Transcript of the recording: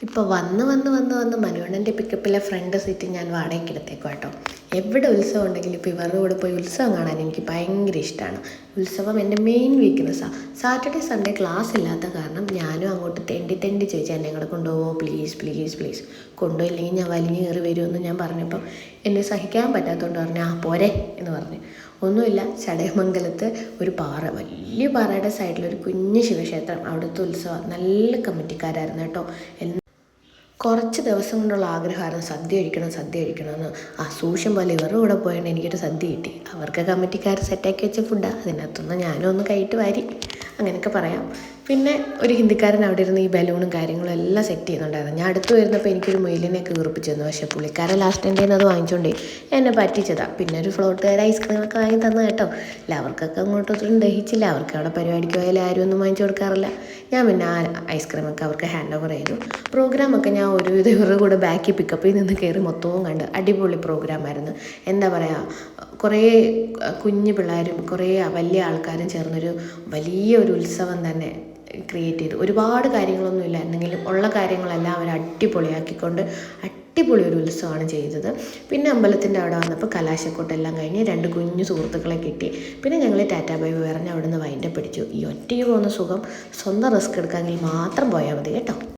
ഇപ്പോൾ വന്ന് മനുവണ്ണൻ്റെ പിക്കപ്പിലെ front seat ഞാൻ വാടകയ്ക്ക് എടുത്തേക്കും കേട്ടോ. എവിടെ ഉത്സവം ഉണ്ടെങ്കിലും ഇപ്പോൾ ഇവരുടെ കൂടെ പോയി ഉത്സവം കാണാൻ എനിക്ക് ഭയങ്കര ഇഷ്ടമാണ്. ഉത്സവം എൻ്റെ മെയിൻ വീക്ക്നെസ്സാണ്. സാറ്റർഡേ സൺഡേ ക്ലാസ് ഇല്ലാത്ത കാരണം ഞാനും അങ്ങോട്ട് തെണ്ടി ചോദിച്ചാൽ എന്നെ കൂടെ കൊണ്ടുപോകുമോ, പ്ലീസ് പ്ലീസ് പ്ലീസ്. കൊണ്ടുപോയില്ലെങ്കിൽ ഞാൻ വലിഞ്ഞ് കയറി വരുമെന്ന് ഞാൻ പറഞ്ഞപ്പം എന്നെ സഹിക്കാൻ പറ്റാത്തതുകൊണ്ട് പറഞ്ഞു പോരെ എന്ന് പറഞ്ഞു. ഒന്നുമില്ല, ചടയമംഗലത്ത് ഒരു പാറ, വലിയ പാറയുടെ സൈഡിലൊരു കുഞ്ഞ് ശിവക്ഷേത്രം, അവിടുത്തെ ഉത്സവം. നല്ല കമ്മിറ്റിക്കാരായിരുന്നു കേട്ടോ. കുറച്ച് ദിവസം കൊണ്ടുള്ള ആഗ്രഹമായിരുന്നു സദ്യ കഴിക്കണമെന്ന്. സൂക്ഷ്യം പോലെ ഇവരുടെ കൂടെ പോയതുകൊണ്ട് എനിക്കൊരു സദ്യ കിട്ടി. അവർക്ക് കമ്മിറ്റിക്കാർ സെറ്റാക്കി വെച്ച ഫുഡാണ്. അതിനകത്തുനിന്ന് ഞാനും ഒന്ന് കൈയിട്ട് വാരി, അങ്ങനെയൊക്കെ പറയാം. പിന്നെ ഒരു ഹിന്ദിക്കാരൻ അവിടെ ഇരുന്ന് ഈ ബലൂണും കാര്യങ്ങളും എല്ലാം സെറ്റ് ചെയ്യുന്നുണ്ടായിരുന്നു. ഞാൻ അടുത്ത് വരുന്നപ്പോൾ എനിക്കൊരു മുയലിനെയൊക്കെ വീർപ്പിച്ചു തന്നു. പക്ഷേ പുള്ളിക്കാരൻ ലാസ്റ്റ് എൻ്റെ അത് വാങ്ങിച്ചുകൊണ്ടേ എന്നെ പറ്റിച്ചതാണ്. പിന്നെ ഒരു ഫ്ലോട്ടുകാർ ഐസ്ക്രീമൊക്കെ വാങ്ങി തന്നു കേട്ടോ. അല്ല, അവർക്കൊക്കെ അങ്ങോട്ടൊന്നും ദഹിച്ചില്ല. അവർക്ക് അവിടെ പരിപാടിക്ക് പോയാലും ആരും ഒന്നും വാങ്ങിച്ചു കൊടുക്കാറില്ല. ഞാൻ പിന്നെ ആ ഐസ്ക്രീമൊക്കെ അവർക്ക് ഹാൻഡ് ഓവർ ചെയ്തു. പ്രോഗ്രാമൊക്കെ ഞാൻ ഒരുവിധം ഇവരുടെ കൂടെ ബാക്കി പിക്കപ്പിൽ നിന്ന് കയറി മൊത്തവും കണ്ട്. അടിപൊളി പ്രോഗ്രാമായിരുന്നു. എന്താ പറയുക, കുറേ കുഞ്ഞു പിള്ളേരും കുറേ വലിയ ആൾക്കാരും ചേർന്നൊരു വലിയൊരു ഉത്സവം തന്നെ ക്രിയേറ്റ് ചെയ്തു. ഒരുപാട് കാര്യങ്ങളൊന്നുമില്ല, എന്തെങ്കിലും ഉള്ള കാര്യങ്ങളെല്ലാം അവർ അടിപൊളിയാക്കിക്കൊണ്ട് അടിപൊളി ഒരു ഉത്സവമാണ് ചെയ്തത്. പിന്നെ അമ്പലത്തിൻ്റെ അവിടെ വന്നപ്പോൾ കലാശക്കൊട്ടെല്ലാം കഴിഞ്ഞ് 2 കുഞ്ഞു സുഹൃത്തുക്കളെ കിട്ടി. പിന്നെ ഞങ്ങൾ ടാറ്റാ ബൈ ബൈ പറഞ്ഞ് അവിടെ നിന്ന് വൈൻഡപ്പ് അടിച്ചു. ഈ ഒറ്റയ്ക്ക് പോകുന്ന സുഖം സ്വന്തം റിസ്ക് എടുക്കാമെങ്കിൽ മാത്രം പോയാൽ മതി കേട്ടോ.